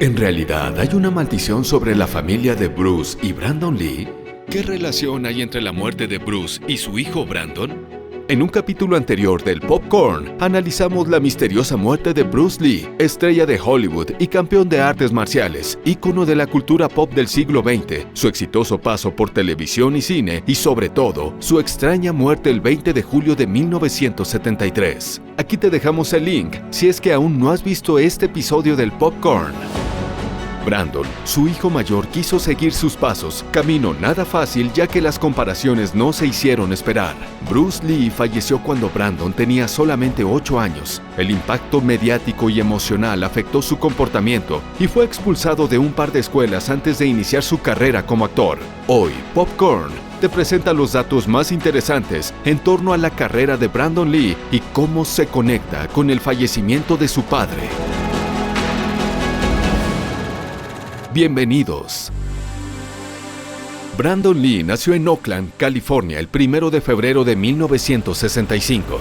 ¿En realidad hay una maldición sobre la familia de Bruce y Brandon Lee? ¿Qué relación hay entre la muerte de Bruce y su hijo Brandon? En un capítulo anterior del Popcorn, analizamos la misteriosa muerte de Bruce Lee, estrella de Hollywood y campeón de artes marciales, ícono de la cultura pop del siglo XX, su exitoso paso por televisión y cine y, sobre todo, su extraña muerte el 20 de julio de 1973. Aquí te dejamos el link si es que aún no has visto este episodio del Popcorn. Brandon, su hijo mayor, quiso seguir sus pasos, camino nada fácil ya que las comparaciones no se hicieron esperar. Bruce Lee falleció cuando Brandon tenía solamente 8 años. El impacto mediático y emocional afectó su comportamiento y fue expulsado de un par de escuelas antes de iniciar su carrera como actor. Hoy, Popcorn te presenta los datos más interesantes en torno a la carrera de Brandon Lee y cómo se conecta con el fallecimiento de su padre. Bienvenidos. Brandon Lee nació en Oakland, California, el 1 de febrero de 1965.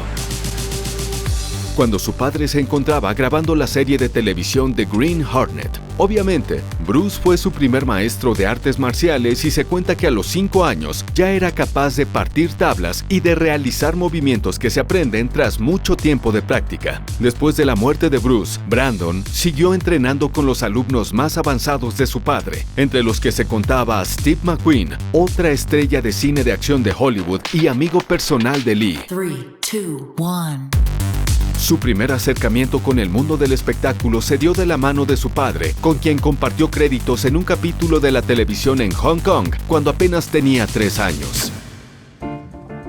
Cuando su padre se encontraba grabando la serie de televisión The Green Hornet. Obviamente, Bruce fue su primer maestro de artes marciales y se cuenta que a los 5 años ya era capaz de partir tablas y de realizar movimientos que se aprenden tras mucho tiempo de práctica. Después de la muerte de Bruce, Brandon siguió entrenando con los alumnos más avanzados de su padre, entre los que se contaba a Steve McQueen, otra estrella de cine de acción de Hollywood y amigo personal de Lee. 3, 2, 1. Su primer acercamiento con el mundo del espectáculo se dio de la mano de su padre, con quien compartió créditos en un capítulo de la televisión en Hong Kong, cuando apenas tenía 3 años.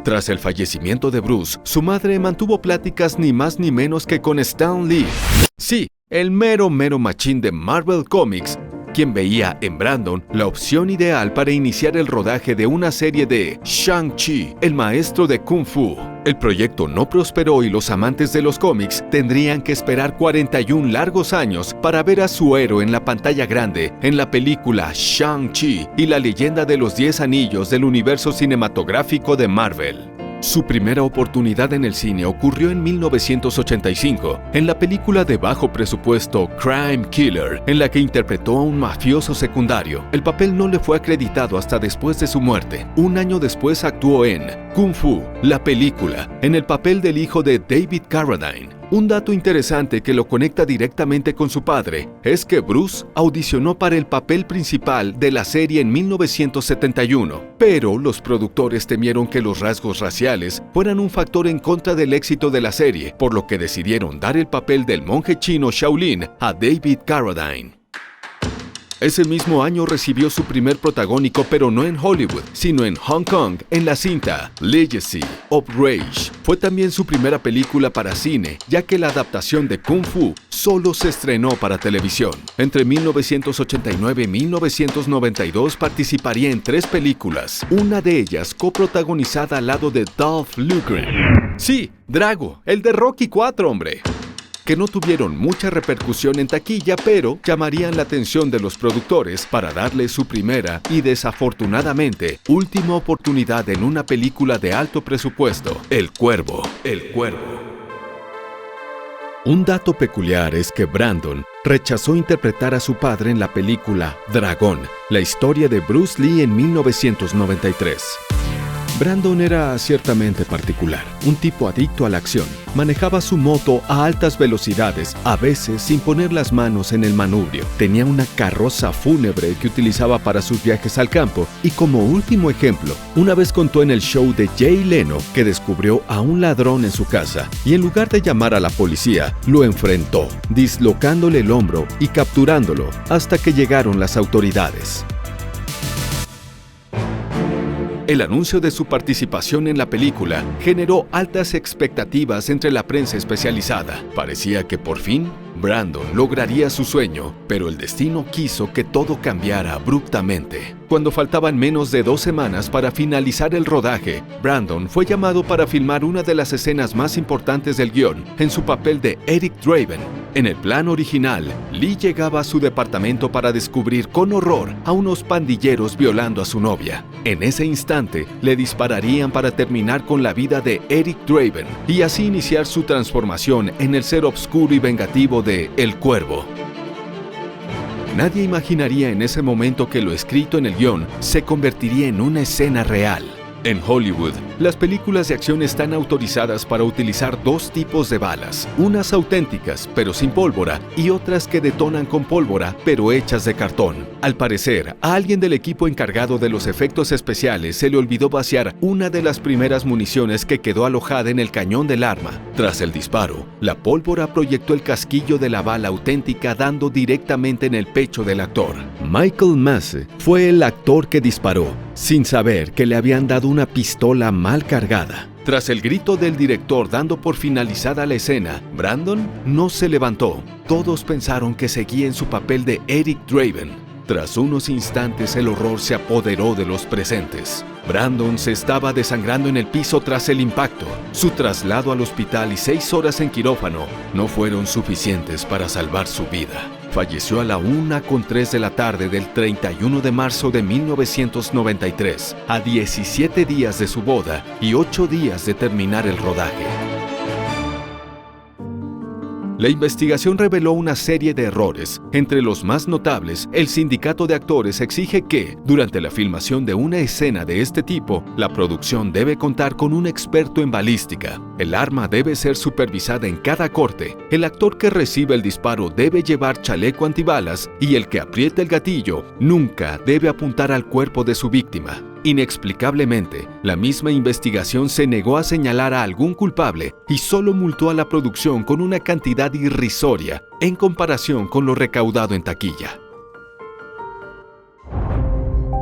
Tras el fallecimiento de Bruce, su madre mantuvo pláticas ni más ni menos que con Stan Lee. Sí, el mero machín de Marvel Comics, quien veía en Brandon la opción ideal para iniciar el rodaje de una serie de Shang-Chi, el maestro de Kung Fu. El proyecto no prosperó y los amantes de los cómics tendrían que esperar 41 largos años para ver a su héroe en la pantalla grande en la película Shang-Chi y la leyenda de los 10 anillos del universo cinematográfico de Marvel. Su primera oportunidad en el cine ocurrió en 1985, en la película de bajo presupuesto Crime Killer, en la que interpretó a un mafioso secundario. El papel no le fue acreditado hasta después de su muerte. Un año después actuó en Kung Fu, la película, en el papel del hijo de David Carradine. Un dato interesante que lo conecta directamente con su padre es que Bruce audicionó para el papel principal de la serie en 1971, pero los productores temieron que los rasgos raciales fueran un factor en contra del éxito de la serie, por lo que decidieron dar el papel del monje chino Shaolin a David Carradine. Ese mismo año recibió su primer protagónico, pero no en Hollywood, sino en Hong Kong, en la cinta Legacy of Rage. Fue también su primera película para cine, ya que la adaptación de Kung Fu solo se estrenó para televisión. Entre 1989 y 1992 participaría en 3 películas, una de ellas coprotagonizada al lado de Dolph Lundgren. Sí, Drago, el de Rocky IV, hombre. Que no tuvieron mucha repercusión en taquilla, pero llamarían la atención de los productores para darle su primera y, desafortunadamente, última oportunidad en una película de alto presupuesto, El Cuervo. Un dato peculiar es que Brandon rechazó interpretar a su padre en la película Dragón, la historia de Bruce Lee en 1993. Brandon era ciertamente particular, un tipo adicto a la acción. Manejaba su moto a altas velocidades, a veces sin poner las manos en el manubrio. Tenía una carroza fúnebre que utilizaba para sus viajes al campo y, como último ejemplo, una vez contó en el show de Jay Leno que descubrió a un ladrón en su casa y, en lugar de llamar a la policía, lo enfrentó, dislocándole el hombro y capturándolo hasta que llegaron las autoridades. El anuncio de su participación en la película generó altas expectativas entre la prensa especializada. Parecía que por fin Brandon lograría su sueño, pero el destino quiso que todo cambiara abruptamente. Cuando faltaban menos de 2 semanas para finalizar el rodaje, Brandon fue llamado para filmar una de las escenas más importantes del guión, en su papel de Eric Draven. En el plan original, Lee llegaba a su departamento para descubrir con horror a unos pandilleros violando a su novia. En ese instante, le dispararían para terminar con la vida de Eric Draven y así iniciar su transformación en el ser oscuro y vengativo de El Cuervo. Nadie imaginaría en ese momento que lo escrito en el guión se convertiría en una escena real. En Hollywood, las películas de acción están autorizadas para utilizar dos tipos de balas, unas auténticas pero sin pólvora y otras que detonan con pólvora pero hechas de cartón. Al parecer, a alguien del equipo encargado de los efectos especiales se le olvidó vaciar una de las primeras municiones que quedó alojada en el cañón del arma. Tras el disparo, la pólvora proyectó el casquillo de la bala auténtica dando directamente en el pecho del actor. Michael Massey fue el actor que disparó, sin saber que le habían dado una pistola mal cargada. Tras el grito del director dando por finalizada la escena, Brandon no se levantó. Todos pensaron que seguía en su papel de Eric Draven. Tras unos instantes el horror se apoderó de los presentes. Brandon se estaba desangrando en el piso tras el impacto. Su traslado al hospital y 6 horas en quirófano no fueron suficientes para salvar su vida. Falleció a la 1:03 de la tarde del 31 de marzo de 1993, a 17 días de su boda y 8 días de terminar el rodaje. La investigación reveló una serie de errores. Entre los más notables, el sindicato de actores exige que, durante la filmación de una escena de este tipo, la producción debe contar con un experto en balística. El arma debe ser supervisada en cada corte. El actor que recibe el disparo debe llevar chaleco antibalas y el que apriete el gatillo nunca debe apuntar al cuerpo de su víctima. Inexplicablemente, la misma investigación se negó a señalar a algún culpable y solo multó a la producción con una cantidad irrisoria en comparación con lo recaudado en taquilla.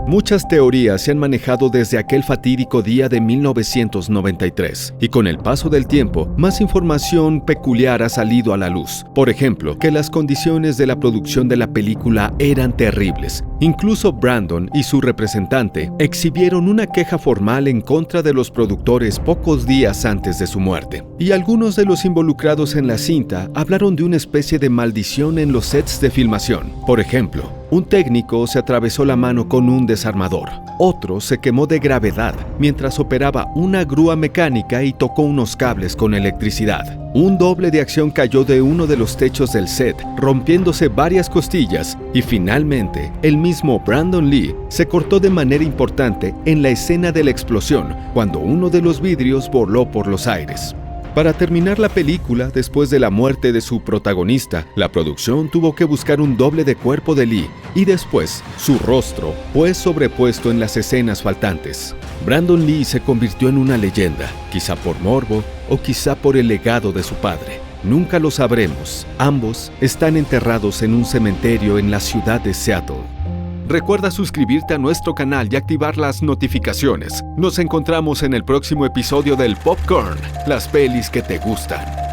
Muchas teorías se han manejado desde aquel fatídico día de 1993, y con el paso del tiempo, más información peculiar ha salido a la luz. Por ejemplo, que las condiciones de la producción de la película eran terribles. Incluso Brandon y su representante exhibieron una queja formal en contra de los productores pocos días antes de su muerte. Y algunos de los involucrados en la cinta hablaron de una especie de maldición en los sets de filmación. Por ejemplo, un técnico se atravesó la mano con un desarmador. Otro se quemó de gravedad mientras operaba una grúa mecánica y tocó unos cables con electricidad. Un doble de acción cayó de uno de los techos del set, rompiéndose varias costillas, y finalmente, el mismo Brandon Lee se cortó de manera importante en la escena de la explosión, cuando uno de los vidrios voló por los aires. Para terminar la película, después de la muerte de su protagonista, la producción tuvo que buscar un doble de cuerpo de Lee y después su rostro fue sobrepuesto en las escenas faltantes. Brandon Lee se convirtió en una leyenda, quizá por morbo o quizá por el legado de su padre. Nunca lo sabremos. Ambos están enterrados en un cementerio en la ciudad de Seattle. Recuerda suscribirte a nuestro canal y activar las notificaciones. Nos encontramos en el próximo episodio del Popcorn, las pelis que te gustan.